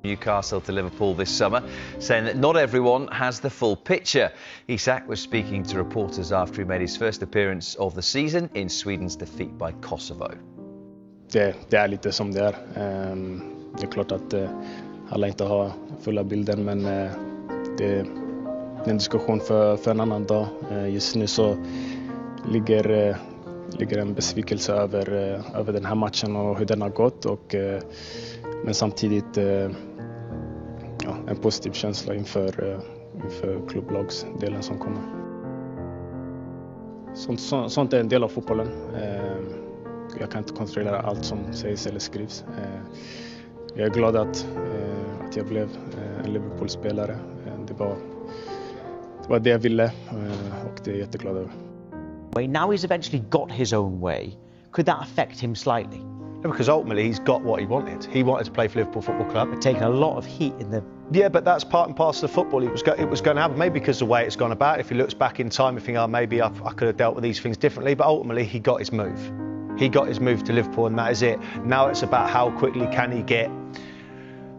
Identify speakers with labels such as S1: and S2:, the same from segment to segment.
S1: Newcastle to Liverpool this summer, saying that not everyone has the full picture. Isak was speaking to reporters after he made his first appearance of the season in Sweden's defeat by Kosovo.
S2: Det är lite som det är. Det är klart att alla inte har fulla bilden, men det är en diskussion för en annan dag. Just nu så ligger en besvikelse över den här matchen och hur den har gått, men samtidigt en positiv känsla inför klubblagsdelen som kommer. Sånt är en del av fotbollen. Jag kan inte kontrollera allt som sägs eller skrivs. Jag är glad att jag blev en Liverpool-spelare. Det var det jag ville, och det är jag jätteglad över.
S3: Now he's eventually got his own way. Could that affect him slightly?
S4: No, because ultimately he's got what he wanted. He wanted to play for Liverpool Football Club.
S3: But taking a lot of heat in the...
S4: Yeah, but that's part and parcel of football. It was going to happen, maybe because of the way it's gone about. If he looks back in time, he thinks, maybe I could have dealt with these things differently. But ultimately, he got his move. He got his move to Liverpool, and that is it. Now it's about how quickly can he get,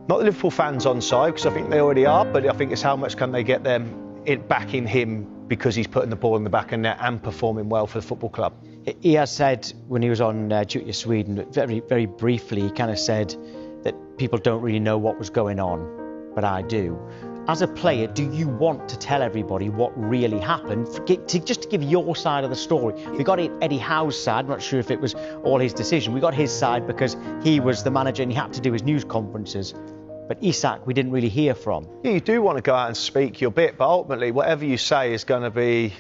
S4: not the Liverpool fans on side, because I think they already are, but I think it's how much can they get them backing him because he's putting the ball in the back of net and performing well for the football club.
S3: He has said, when he was on Duty to Sweden, very, very briefly, he kind of said that people don't really know what was going on, but I do. As a player, do you want to tell everybody what really happened, just to give your side of the story? We got Eddie Howe's side. I'm not sure if it was all his decision. We got his side because he was the manager and he had to do his news conferences. But Isak, we didn't really hear from.
S4: Yeah, you do want to go out and speak your bit, but ultimately, whatever you say is going to be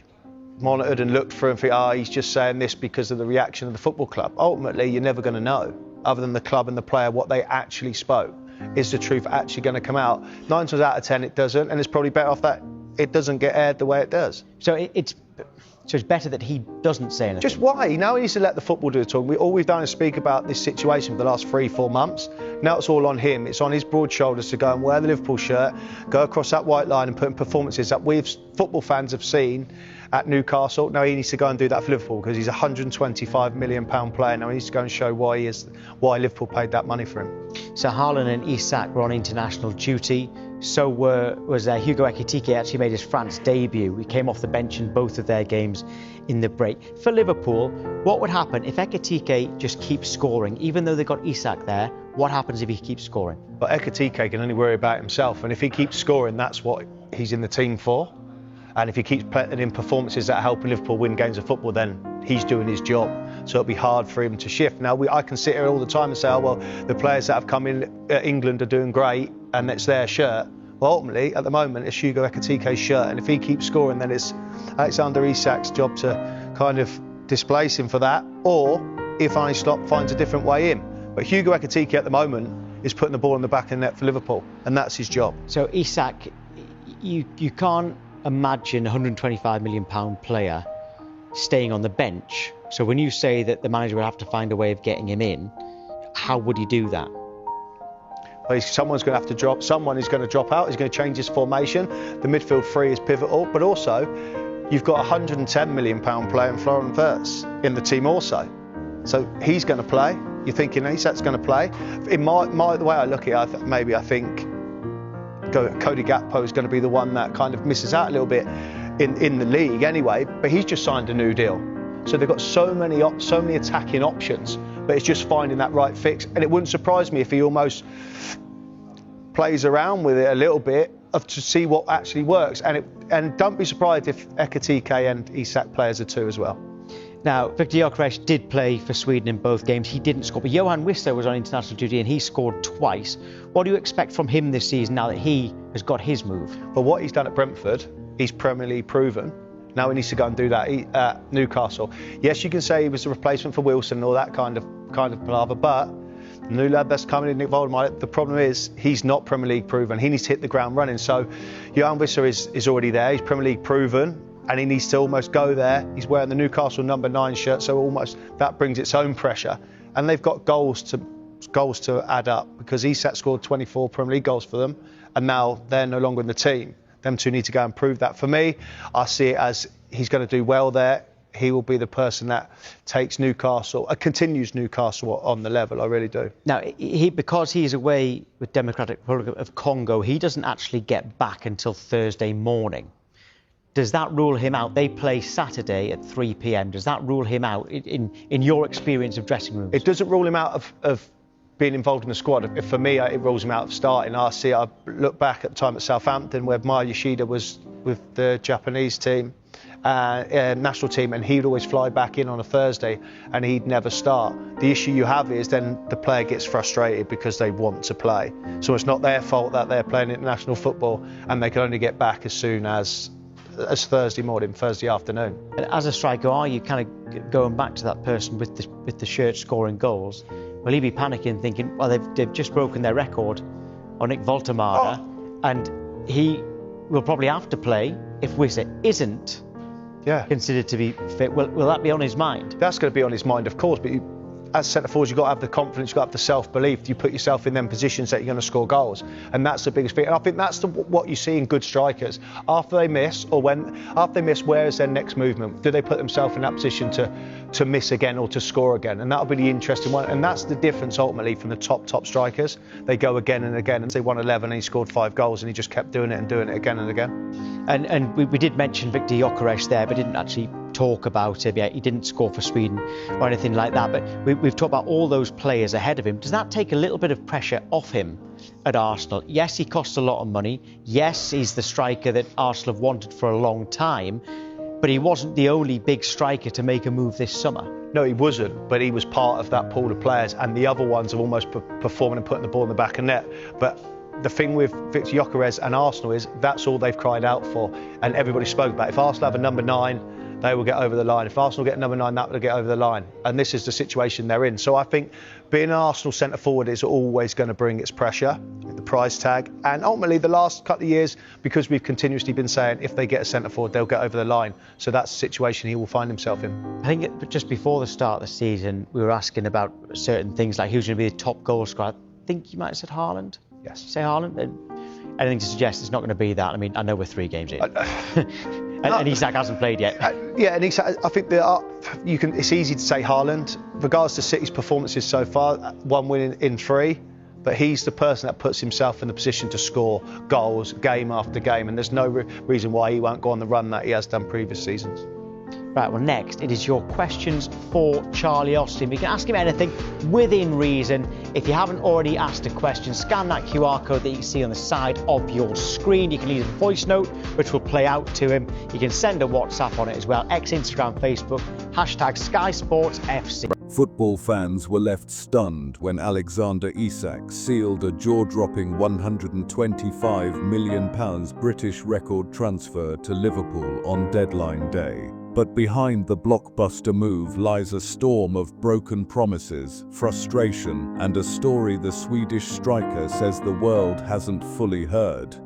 S4: monitored and looked through and think, he's just saying this because of the reaction of the football club. Ultimately, you're never going to know, other than the club and the player, what they actually spoke. Is the truth actually going to come out? 9 times out of 10 it doesn't, and it's probably better off that it doesn't get aired the way it does.
S3: So it's better that he doesn't say anything?
S4: Just why? Now he needs to let the football do the talking. All we've done is speak about this situation for the last 3-4 months. Now it's all on him. It's on his broad shoulders to go and wear the Liverpool shirt, go across that white line and put in performances that we football fans have seen at Newcastle. Now he needs to go and do that for Liverpool because he's a £125 million player. Now he needs to go and show why Liverpool paid that money for him.
S3: So Haaland and Isak were on international duty. So was Hugo Ekitike. Actually made his France debut. He came off the bench in both of their games in the break. For Liverpool, what would happen if Ekitike just keeps scoring? Even though they got Isak there, what happens if he keeps scoring?
S4: But Ekitike can only worry about himself, and if he keeps scoring, that's what he's in the team for. And if he keeps putting in performances that are helping Liverpool win games of football, then he's doing his job. So it'll be hard for him to shift. Now, I can sit here all the time and say, the players that have come in England are doing great and it's their shirt. Well, ultimately, at the moment, it's Hugo Ekitike's shirt. And if he keeps scoring, then it's Alexander Isak's job to kind of displace him for that. Or if Arne Slot finds a different way in. But Hugo Ekitike at the moment is putting the ball in the back of the net for Liverpool. And that's his job.
S3: So Isak, you can't imagine a £125 million player staying on the bench. So when you say that the manager will have to find a way of getting him in, how would he do that?
S4: Well, someone's going to have to drop. Someone is going to drop out. He's going to change his formation. The midfield three is pivotal, but also you've got a £110 million player in Florian Wirtz in the team also. So he's going to play. You're thinking Isak's going to play. In the way I look at it, I think Cody Gakpo is going to be the one that kind of misses out a little bit in the league anyway, but he's just signed a new deal. So they've got so many attacking options, but it's just finding that right fix. And it wouldn't surprise me if he almost plays around with it a little bit to see what actually works. And don't be surprised if Ekitike and Isak play as a two as well.
S3: Now, Viktor Gyökeres did play for Sweden in both games. He didn't score, but Johan Wissa was on international duty and he scored twice. What do you expect from him this season now that he has got his move?
S4: Well, what he's done at Brentford, he's Premier League proven. Now he needs to go and do that at Newcastle. Yes, you can say he was a replacement for Wilson and all that kind of palaver, but the new lad that's coming in, Nick Voldemar, the problem is he's not Premier League proven. He needs to hit the ground running. So Johan Wissa is already there. He's Premier League proven. And he needs to almost go there. He's wearing the Newcastle number 9 shirt, so almost that brings its own pressure. And they've got goals to add up because Isak scored 24 Premier League goals for them, and now they're no longer in the team. Them two need to go and prove that. For me, I see it as he's going to do well there. he will be the person that takes Newcastle, continues Newcastle on the level. I really do.
S3: Now, because he's away with Democratic Republic of Congo, he doesn't actually get back until Thursday morning. Does that rule him out? They play Saturday at 3 p.m. Does that rule him out in your experience of dressing rooms?
S4: It doesn't rule him out of being involved in the squad. For me, it rules him out of starting. I look back at the time at Southampton where Maya Yoshida was with the Japanese team, national team, and he'd always fly back in on a Thursday and he'd never start. The issue you have is then the player gets frustrated because they want to play. So it's not their fault that they're playing international football and they can only get back as soon as Thursday morning, Thursday afternoon.
S3: And as a striker, are you kind of going back to that person with the shirt scoring goals? Will he be panicking, thinking, well, they've just broken their record on Nick Voltemada, and he will probably have to play if Wissa isn't considered to be fit? Will that be on his mind?
S4: That's going to be on his mind, of course, but as centre forwards, you've got to have the confidence, you've got to have the self-belief. You put yourself in them positions that you're going to score goals, and that's the biggest thing. And I think that's what you see in good strikers. After they miss, where is their next movement? Do they put themselves in that position to miss again or to score again? And that'll be the interesting one. And that's the difference ultimately from the top strikers. They go again and again, and they won 11 and he scored 5 goals, and he just kept doing it again and again.
S3: And we did mention Victor Gyökeres there, but didn't actually talk about him yet. He didn't score for Sweden or anything like that, but we've talked about all those players ahead of him. Does that take a little bit of pressure off him at Arsenal? Yes, he costs a lot of money. Yes, he's the striker that Arsenal have wanted for a long time, but he wasn't the only big striker to make a move this summer.
S4: No, he wasn't, but he was part of that pool of players, and the other ones are almost performing and putting the ball in the back of net. But the thing with Victor Gyökeres and Arsenal is that's all they've cried out for, and everybody spoke about. If Arsenal have a number 9, they will get over the line. If Arsenal get number 9, that will get over the line. And this is the situation they're in. So I think being an Arsenal centre forward is always going to bring its pressure, the price tag. And ultimately, the last couple of years, because we've continuously been saying if they get a centre forward, they'll get over the line. So that's the situation he will find himself in.
S3: I think just before the start of the season, we were asking about certain things like who's going to be the top goal scorer. I think you might have said Haaland.
S4: Yes.
S3: Say Haaland? Anything to suggest it's not going to be that? I mean, I know we're 3 games in. And Isak hasn't played yet.
S4: And Isak, I think it's easy to say Haaland. Regards to City's performances so far, 1 win in 3, but he's the person that puts himself in the position to score goals game after game, and there's no reason why he won't go on the run that he has done previous seasons.
S3: Right, well, next, it is your questions for Charlie Austin. You can ask him anything within reason. If you haven't already asked a question, scan that QR code that you can see on the side of your screen. You can leave a voice note, which will play out to him. You can send a WhatsApp on it as well. Instagram, Facebook, hashtag Sky Sports FC.
S5: Football fans were left stunned when Alexander Isak sealed a jaw-dropping £125 million British record transfer to Liverpool on deadline day. But behind the blockbuster move lies a storm of broken promises, frustration, and a story the Swedish striker says the world hasn't fully heard.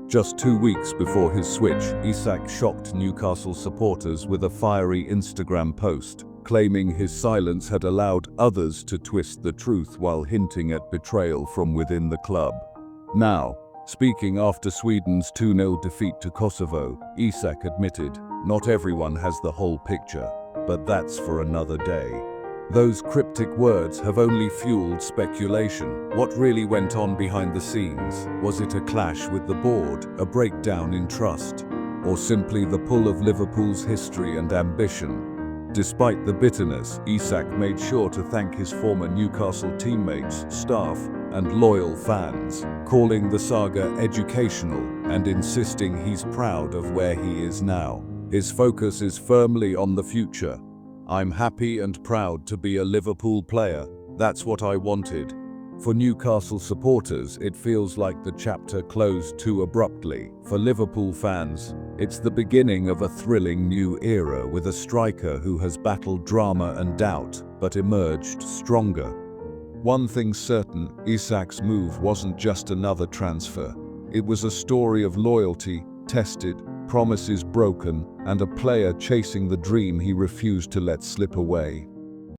S5: Just 2 weeks before his switch, Isak shocked Newcastle supporters with a fiery Instagram post, claiming his silence had allowed others to twist the truth while hinting at betrayal from within the club. Now, speaking after Sweden's 2-0 defeat to Kosovo, Isak admitted, "Not everyone has the whole picture, but that's for another day." Those cryptic words have only fueled speculation. What really went on behind the scenes? Was it a clash with the board, a breakdown in trust, or simply the pull of Liverpool's history and ambition? Despite the bitterness, Isak made sure to thank his former Newcastle teammates, staff, and loyal fans, calling the saga educational and insisting he's proud of where he is now. His focus is firmly on the future. "I'm happy and proud to be a Liverpool player. That's what I wanted." For Newcastle supporters, it feels like the chapter closed too abruptly. For Liverpool fans, it's the beginning of a thrilling new era with a striker who has battled drama and doubt, but emerged stronger. One thing's certain, Isak's move wasn't just another transfer. It was a story of loyalty, tested, promises broken, and a player chasing the dream he refused to let slip away.